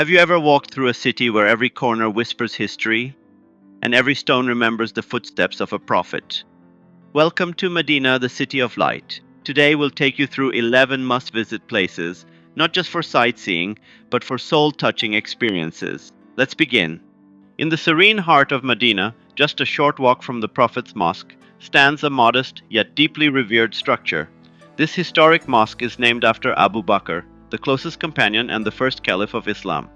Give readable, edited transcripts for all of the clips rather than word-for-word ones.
Have you ever walked through a city where every corner whispers history and every stone remembers the footsteps of a prophet? Welcome to Medina, the city of light. Today we'll take you through 11 must-visit places, not just for sightseeing, but for soul-touching experiences. Let's begin. In the serene heart of Medina, just a short walk from the Prophet's Mosque, stands a modest yet deeply revered structure. This historic mosque is named after Abu Bakr, the closest companion and the first caliph of Islam.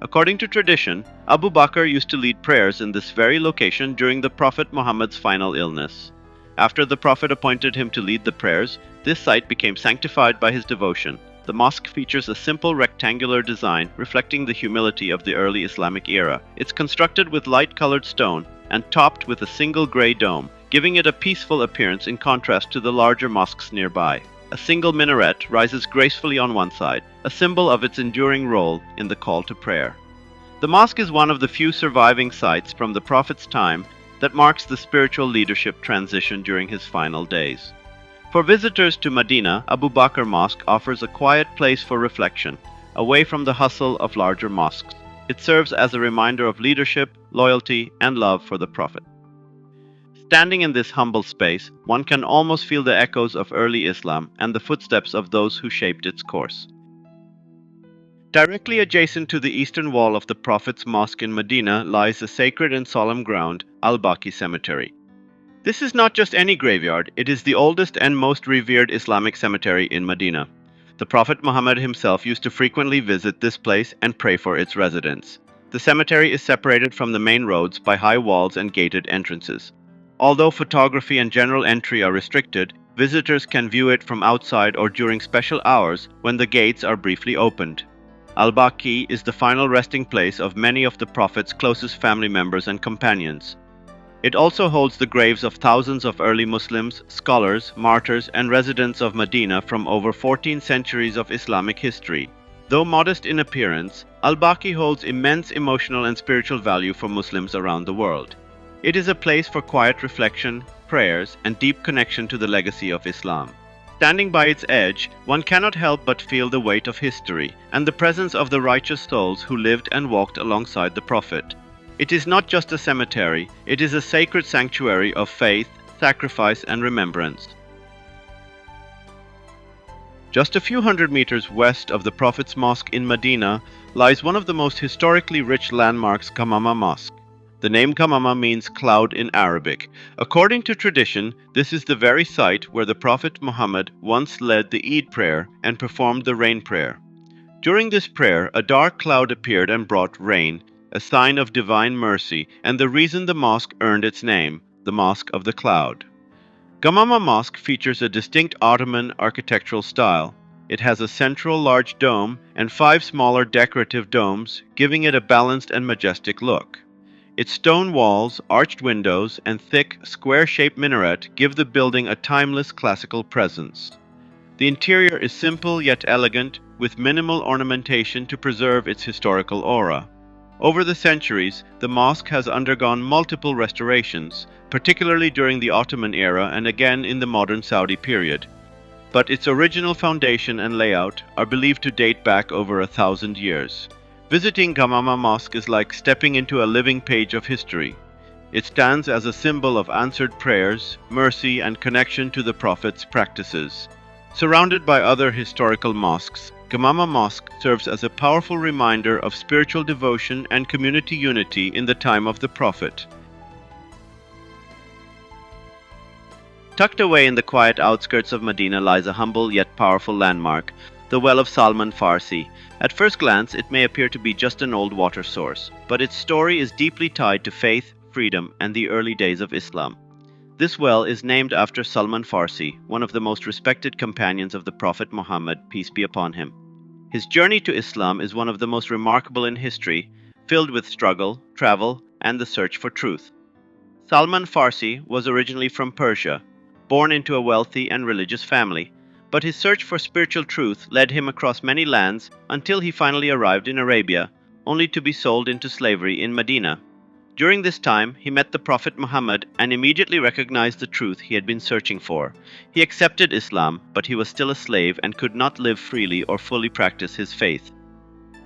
According to tradition, Abu Bakr used to lead prayers in this very location during the Prophet Muhammad's final illness. After the Prophet appointed him to lead the prayers, this site became sanctified by his devotion. The mosque features a simple rectangular design reflecting the humility of the early Islamic era. It's constructed with light-colored stone and topped with a single gray dome, giving it a peaceful appearance in contrast to the larger mosques nearby. A single minaret rises gracefully on one side, a symbol of its enduring role in the call to prayer. The mosque is one of the few surviving sites from the Prophet's time that marks the spiritual leadership transition during his final days. For visitors to Medina, Abu Bakr Mosque offers a quiet place for reflection, away from the hustle of larger mosques. It serves as a reminder of leadership, loyalty, and love for the Prophet. Standing in this humble space, one can almost feel the echoes of early Islam and the footsteps of those who shaped its course. Directly adjacent to the eastern wall of the Prophet's Mosque in Medina lies the sacred and solemn ground, Al-Baqi Cemetery. This is not just any graveyard, it is the oldest and most revered Islamic cemetery in Medina. The Prophet Muhammad himself used to frequently visit this place and pray for its residents. The cemetery is separated from the main roads by high walls and gated entrances. Although photography and general entry are restricted, visitors can view it from outside or during special hours when the gates are briefly opened. Al-Baqi is the final resting place of many of the Prophet's closest family members and companions. It also holds the graves of thousands of early Muslims, scholars, martyrs, and residents of Medina from over 14 centuries of Islamic history. Though modest in appearance, Al-Baqi holds immense emotional and spiritual value for Muslims around the world. It is a place for quiet reflection, prayers, and deep connection to the legacy of Islam. Standing by its edge, one cannot help but feel the weight of history and the presence of the righteous souls who lived and walked alongside the Prophet. It is not just a cemetery, it is a sacred sanctuary of faith, sacrifice, and remembrance. Just a few hundred meters west of the Prophet's Mosque in Medina lies one of the most historically rich landmarks, Ghamama Mosque. The name Ghamama means cloud in Arabic. According to tradition, this is the very site where the Prophet Muhammad once led the Eid prayer and performed the rain prayer. During this prayer, a dark cloud appeared and brought rain, a sign of divine mercy, and the reason the mosque earned its name, the Mosque of the Cloud. Ghamama Mosque features a distinct Ottoman architectural style. It has a central large dome and 5 smaller decorative domes, giving it a balanced and majestic look. Its stone walls, arched windows, and thick, square-shaped minaret give the building a timeless classical presence. The interior is simple yet elegant, with minimal ornamentation to preserve its historical aura. Over the centuries, the mosque has undergone multiple restorations, particularly during the Ottoman era and again in the modern Saudi period. But its original foundation and layout are believed to date back over 1,000 years. Visiting Ghamama Mosque is like stepping into a living page of history. It stands as a symbol of answered prayers, mercy, and connection to the Prophet's practices. Surrounded by other historical mosques, Ghamama Mosque serves as a powerful reminder of spiritual devotion and community unity in the time of the Prophet. Tucked away in the quiet outskirts of Medina lies a humble yet powerful landmark, the Well of Salman Farsi. At first glance, it may appear to be just an old water source, but its story is deeply tied to faith, freedom, and the early days of Islam. This well is named after Salman Farsi, one of the most respected companions of the Prophet Muhammad, peace be upon him. His journey to Islam is one of the most remarkable in history, filled with struggle, travel, and the search for truth. Salman Farsi was originally from Persia, born into a wealthy and religious family, but his search for spiritual truth led him across many lands until he finally arrived in Arabia, only to be sold into slavery in Medina. During this time, he met the Prophet Muhammad and immediately recognized the truth he had been searching for. He accepted Islam, but he was still a slave and could not live freely or fully practice his faith.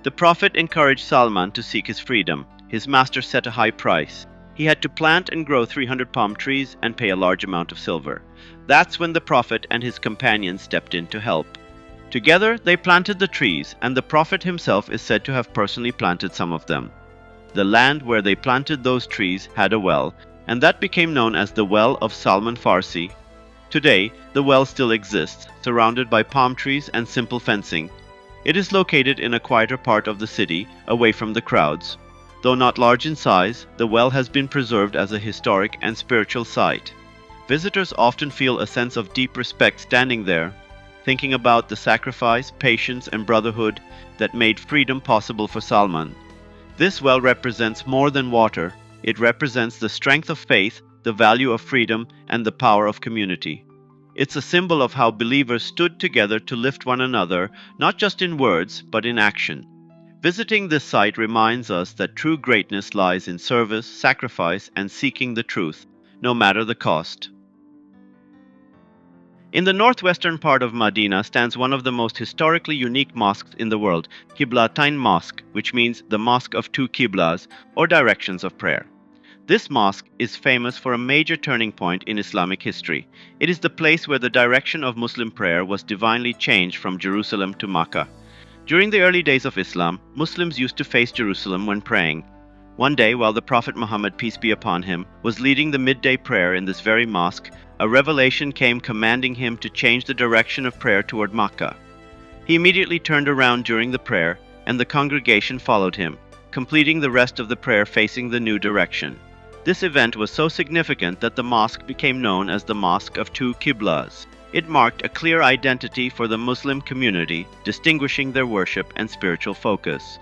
The Prophet encouraged Salman to seek his freedom. His master set a high price. He had to plant and grow 300 palm trees and pay a large amount of silver. That's when the Prophet and his companions stepped in to help. Together, they planted the trees, and the Prophet himself is said to have personally planted some of them. The land where they planted those trees had a well, and that became known as the Well of Salman Farsi. Today, the well still exists, surrounded by palm trees and simple fencing. It is located in a quieter part of the city, away from the crowds. Though not large in size, the well has been preserved as a historic and spiritual site. Visitors often feel a sense of deep respect standing there, thinking about the sacrifice, patience, and brotherhood that made freedom possible for Salman. This well represents more than water. It represents the strength of faith, the value of freedom, and the power of community. It's a symbol of how believers stood together to lift one another, not just in words, but in action. Visiting this site reminds us that true greatness lies in service, sacrifice, and seeking the truth, no matter the cost. In the northwestern part of Medina stands one of the most historically unique mosques in the world, Qiblatain Mosque, which means the Mosque of Two Qiblas, or directions of prayer. This mosque is famous for a major turning point in Islamic history. It is the place where the direction of Muslim prayer was divinely changed from Jerusalem to Makkah. During the early days of Islam, Muslims used to face Jerusalem when praying. One day, while the Prophet Muhammad, peace be upon him, was leading the midday prayer in this very mosque, a revelation came commanding him to change the direction of prayer toward Makkah. He immediately turned around during the prayer, and the congregation followed him, completing the rest of the prayer facing the new direction. This event was so significant that the mosque became known as the Mosque of Two Qiblas. It marked a clear identity for the Muslim community, distinguishing their worship and spiritual focus.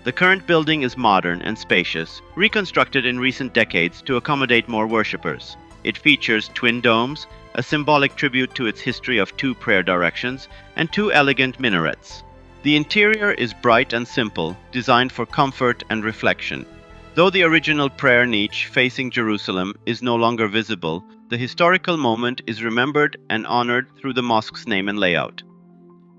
The current building is modern and spacious, reconstructed in recent decades to accommodate more worshippers. It features twin domes, a symbolic tribute to its history of two prayer directions, and two elegant minarets. The interior is bright and simple, designed for comfort and reflection. Though the original prayer niche facing Jerusalem is no longer visible, the historical moment is remembered and honored through the mosque's name and layout.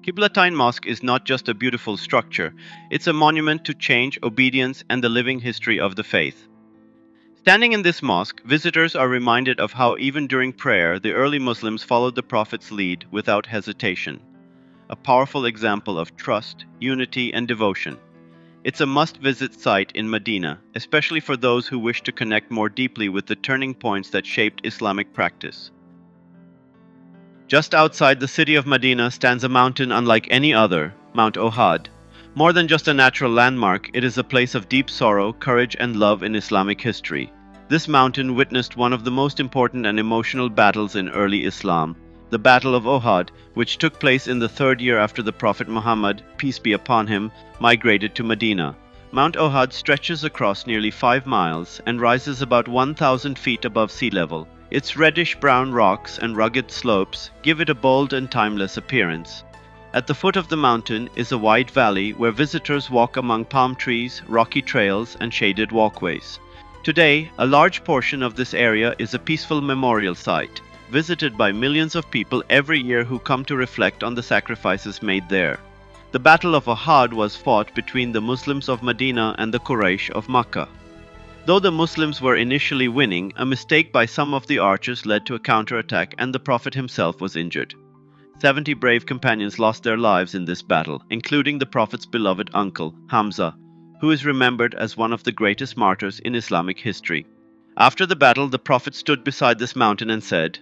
Qiblatain Mosque is not just a beautiful structure, it's a monument to change, obedience, and the living history of the faith. Standing in this mosque, visitors are reminded of how even during prayer, the early Muslims followed the Prophet's lead without hesitation. A powerful example of trust, unity, and devotion. It's a must-visit site in Medina, especially for those who wish to connect more deeply with the turning points that shaped Islamic practice. Just outside the city of Medina stands a mountain unlike any other, Mount Uhud. More than just a natural landmark, it is a place of deep sorrow, courage, and love in Islamic history. This mountain witnessed one of the most important and emotional battles in early Islam, the Battle of Uhud, which took place in the third year after the Prophet Muhammad, peace be upon him, migrated to Medina. Mount Uhud stretches across nearly 5 miles and rises about 1,000 feet above sea level. Its reddish-brown rocks and rugged slopes give it a bold and timeless appearance. At the foot of the mountain is a wide valley where visitors walk among palm trees, rocky trails, and shaded walkways. Today, a large portion of this area is a peaceful memorial site, visited by millions of people every year who come to reflect on the sacrifices made there. The Battle of Uhud was fought between the Muslims of Medina and the Quraysh of Makkah. Though the Muslims were initially winning, a mistake by some of the archers led to a counterattack and the Prophet himself was injured. 70 brave companions lost their lives in this battle, including the Prophet's beloved uncle, Hamza, who is remembered as one of the greatest martyrs in Islamic history. After the battle, the Prophet stood beside this mountain and said,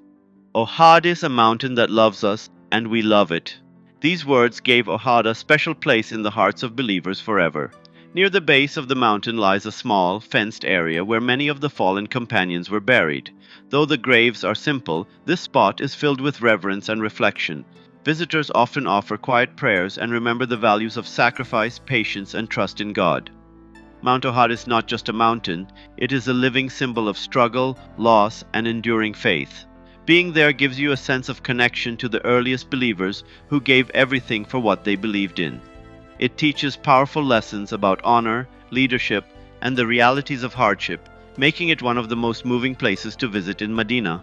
"Uhud is a mountain that loves us, and we love it." These words gave Uhud a special place in the hearts of believers forever. Near the base of the mountain lies a small, fenced area where many of the fallen companions were buried. Though the graves are simple, this spot is filled with reverence and reflection. Visitors often offer quiet prayers and remember the values of sacrifice, patience, and trust in God. Mount Uhud is not just a mountain, it is a living symbol of struggle, loss, and enduring faith. Being there gives you a sense of connection to the earliest believers who gave everything for what they believed in. It teaches powerful lessons about honor, leadership, and the realities of hardship, making it one of the most moving places to visit in Medina.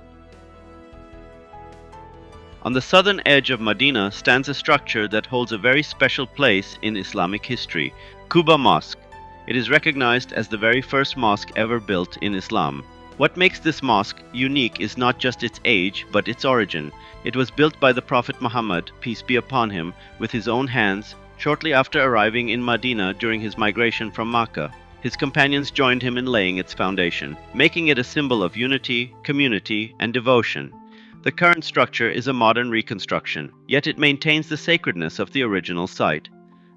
On the southern edge of Medina stands a structure that holds a very special place in Islamic history, Quba Mosque. It is recognized as the very first mosque ever built in Islam. What makes this mosque unique is not just its age, but its origin. It was built by the Prophet Muhammad, peace be upon him, with his own hands, shortly after arriving in Medina during his migration from Makkah. His companions joined him in laying its foundation, making it a symbol of unity, community, and devotion. The current structure is a modern reconstruction, yet it maintains the sacredness of the original site.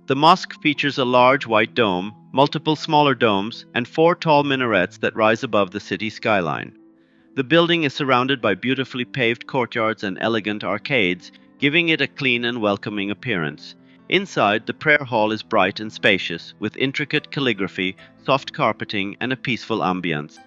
The mosque features a large white dome, multiple smaller domes, and 4 tall minarets that rise above the city skyline. The building is surrounded by beautifully paved courtyards and elegant arcades, giving it a clean and welcoming appearance. Inside, the prayer hall is bright and spacious, with intricate calligraphy, soft carpeting, and a peaceful ambience.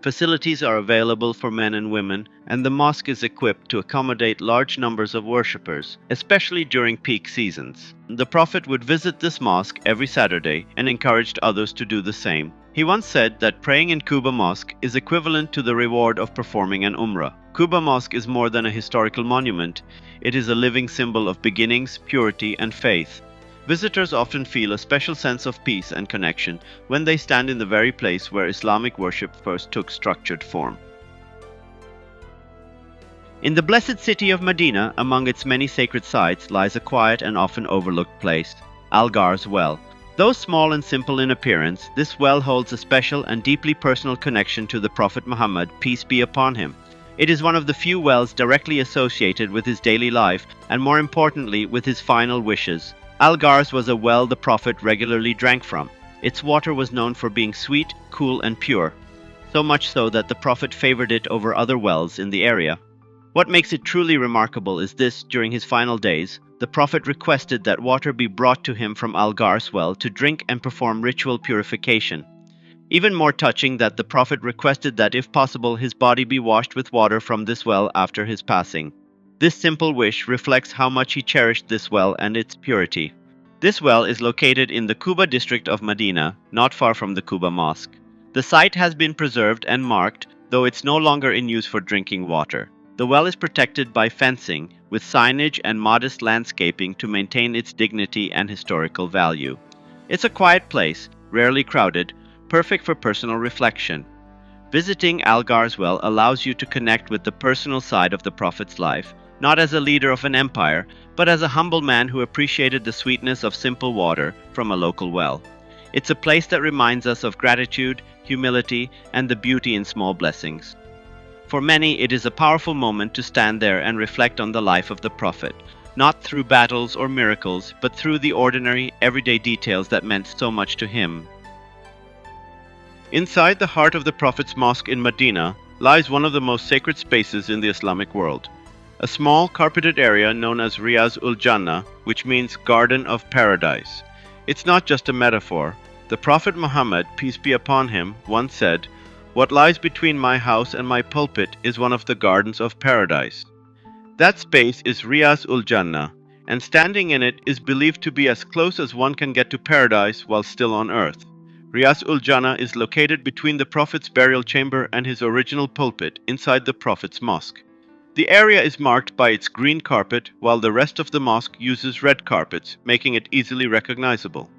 Facilities are available for men and women, and the mosque is equipped to accommodate large numbers of worshippers, especially during peak seasons. The Prophet would visit this mosque every Saturday and encouraged others to do the same. He once said that praying in Quba Mosque is equivalent to the reward of performing an Umrah. Quba Mosque is more than a historical monument, it is a living symbol of beginnings, purity, and faith. Visitors often feel a special sense of peace and connection when they stand in the very place where Islamic worship first took structured form. In the blessed city of Medina, among its many sacred sites, lies a quiet and often overlooked place, Al-Ghars Well. Though small and simple in appearance, this well holds a special and deeply personal connection to the Prophet Muhammad, peace be upon him. It is one of the few wells directly associated with his daily life and, more importantly, with his final wishes. Al-Ghars was a well the Prophet regularly drank from. Its water was known for being sweet, cool, and pure, so much so that the Prophet favored it over other wells in the area. What makes it truly remarkable is this: during his final days, the Prophet requested that water be brought to him from Al-Ghars Well to drink and perform ritual purification. Even more touching, that the Prophet requested that, if possible, his body be washed with water from this well after his passing. This simple wish reflects how much he cherished this well and its purity. This well is located in the Quba district of Medina, not far from the Quba Mosque. The site has been preserved and marked, though it's no longer in use for drinking water. The well is protected by fencing, with signage and modest landscaping to maintain its dignity and historical value. It's a quiet place, rarely crowded, perfect for personal reflection. Visiting Al-Ghars Well allows you to connect with the personal side of the Prophet's life, not as a leader of an empire, but as a humble man who appreciated the sweetness of simple water from a local well. It's a place that reminds us of gratitude, humility, and the beauty in small blessings. For many, it is a powerful moment to stand there and reflect on the life of the Prophet, not through battles or miracles, but through the ordinary, everyday details that meant so much to him. Inside the heart of the Prophet's Mosque in Medina lies one of the most sacred spaces in the Islamic world. A small carpeted area known as Riyad al-Jannah, which means Garden of Paradise. It's not just a metaphor. The Prophet Muhammad, peace be upon him, once said, "What lies between my house and my pulpit is one of the gardens of paradise." That space is Riyad al-Jannah, and standing in it is believed to be as close as one can get to paradise while still on earth. Riyad al-Jannah is located between the Prophet's burial chamber and his original pulpit inside the Prophet's Mosque. The area is marked by its green carpet, while the rest of the mosque uses red carpets, making it easily recognizable.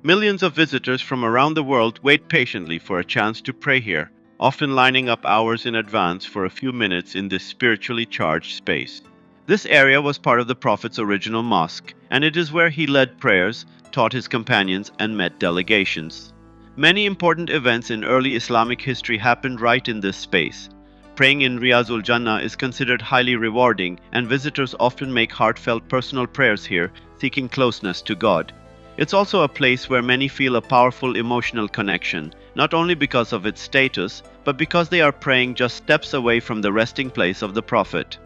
Millions of visitors from around the world wait patiently for a chance to pray here, often lining up hours in advance for a few minutes in this spiritually charged space. This area was part of the Prophet's original mosque, and it is where he led prayers, taught his companions, and met delegations. Many important events in early Islamic history happened right in this space. Praying in Riyad al-Jannah is considered highly rewarding, and visitors often make heartfelt personal prayers here, seeking closeness to God. It's also a place where many feel a powerful emotional connection, not only because of its status, but because they are praying just steps away from the resting place of the Prophet.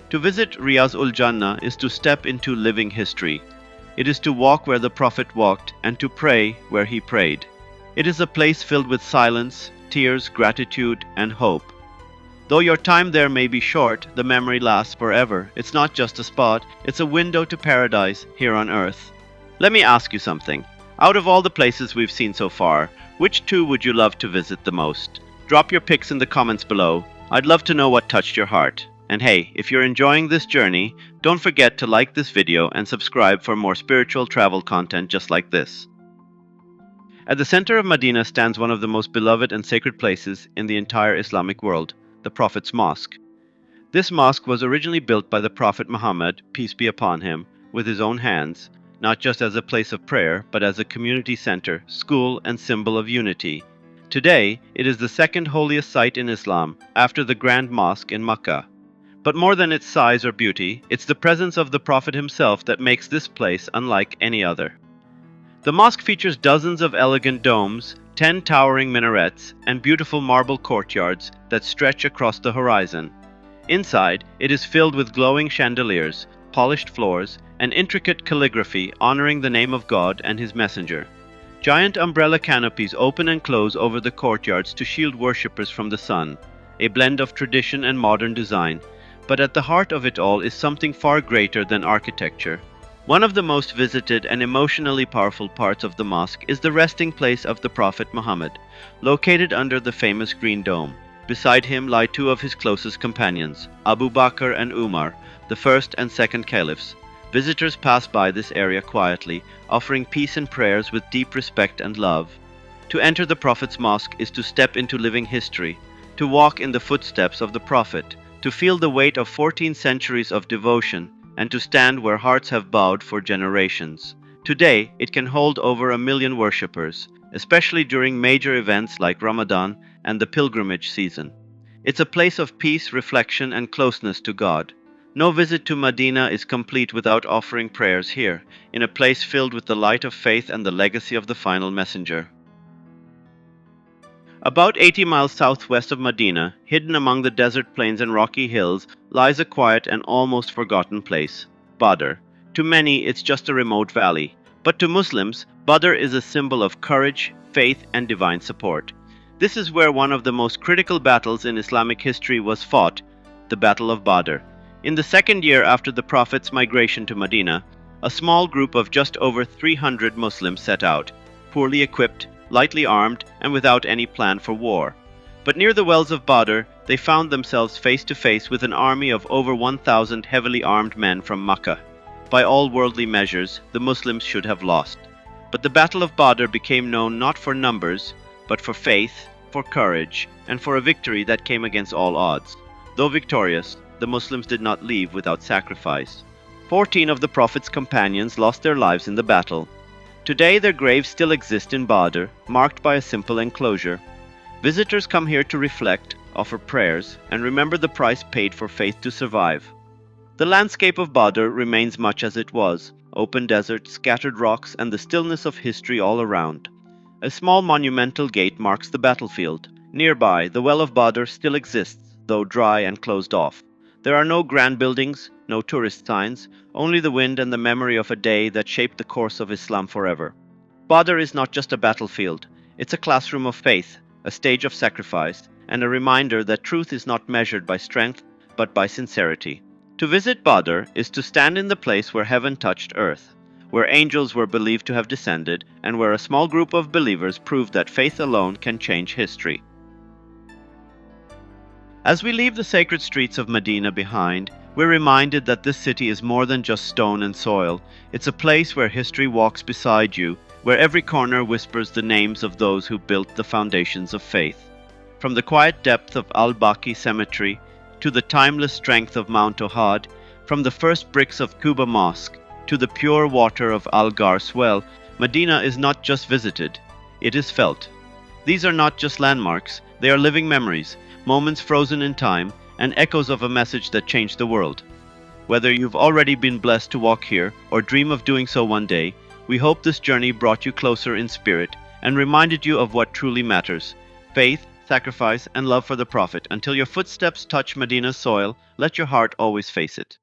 To visit Riyad al-Jannah is to step into living history. It is to walk where the Prophet walked and to pray where he prayed. It is a place filled with silence, tears, gratitude, and hope. Though your time there may be short, the memory lasts forever. It's not just a spot, it's a window to paradise here on earth. Let me ask you something. Out of all the places we've seen so far, which two would you love to visit the most? Drop your pics in the comments below. I'd love to know what touched your heart. And hey, if you're enjoying this journey, don't forget to like this video and subscribe for more spiritual travel content just like this. At the center of Medina stands one of the most beloved and sacred places in the entire Islamic world, the Prophet's Mosque. This mosque was originally built by the Prophet Muhammad, peace be upon him, with his own hands, not just as a place of prayer, but as a community center, school, and symbol of unity. Today, it is the second holiest site in Islam, after the Grand Mosque in Makkah. But more than its size or beauty, it's the presence of the Prophet himself that makes this place unlike any other. The mosque features dozens of elegant domes, 10 towering minarets, and beautiful marble courtyards that stretch across the horizon. Inside, it is filled with glowing chandeliers, polished floors, and intricate calligraphy honoring the name of God and His Messenger. Giant umbrella canopies open and close over the courtyards to shield worshippers from the sun, a blend of tradition and modern design. But at the heart of it all is something far greater than architecture. One of the most visited and emotionally powerful parts of the mosque is the resting place of the Prophet Muhammad, located under the famous Green Dome. Beside him lie two of his closest companions, Abu Bakr and Umar, the first and second caliphs. Visitors pass by this area quietly, offering peace and prayers with deep respect and love. To enter the Prophet's Mosque is to step into living history, to walk in the footsteps of the Prophet, to feel the weight of 14 centuries of devotion, and to stand where hearts have bowed for generations. Today, it can hold over 1 million worshippers, especially during major events like Ramadan and the pilgrimage season. It's a place of peace, reflection, and closeness to God. No visit to Medina is complete without offering prayers here, in a place filled with the light of faith and the legacy of the final messenger. About 80 miles southwest of Medina, hidden among the desert plains and rocky hills, lies a quiet and almost forgotten place, Badr. To many, it's just a remote valley. But to Muslims, Badr is a symbol of courage, faith, and divine support. This is where one of the most critical battles in Islamic history was fought, the Battle of Badr. In the second year after the Prophet's migration to Medina, a small group of just over 300 Muslims set out, poorly equipped, lightly armed, and without any plan for war. But near the wells of Badr, they found themselves face to face with an army of over 1,000 heavily armed men from Makkah. By all worldly measures, the Muslims should have lost. But the Battle of Badr became known not for numbers, but for faith, for courage, and for a victory that came against all odds. Though victorious, the Muslims did not leave without sacrifice. 14 of the Prophet's companions lost their lives in the battle. Today their graves still exist in Badr, marked by a simple enclosure. Visitors come here to reflect, offer prayers, and remember the price paid for faith to survive. The landscape of Badr remains much as it was, open desert, scattered rocks, and the stillness of history all around. A small monumental gate marks the battlefield. Nearby, the well of Badr still exists, though dry and closed off. There are no grand buildings, no tourist signs, only the wind and the memory of a day that shaped the course of Islam forever. Badr is not just a battlefield, it's a classroom of faith, a stage of sacrifice, and a reminder that truth is not measured by strength, but by sincerity. To visit Badr is to stand in the place where heaven touched earth, where angels were believed to have descended, and where a small group of believers proved that faith alone can change history. As we leave the sacred streets of Medina behind, we're reminded that this city is more than just stone and soil. It's a place where history walks beside you, where every corner whispers the names of those who built the foundations of faith. From the quiet depth of Al-Baqi Cemetery to the timeless strength of Mount Uhud, from the first bricks of Quba Mosque to the pure water of Al-Ghars Well, Medina is not just visited, it is felt. These are not just landmarks, they are living memories, moments frozen in time, and echoes of a message that changed the world. Whether you've already been blessed to walk here or dream of doing so one day, we hope this journey brought you closer in spirit and reminded you of what truly matters: faith, sacrifice, and love for the Prophet. Until your footsteps touch Medina's soil, let your heart always face it.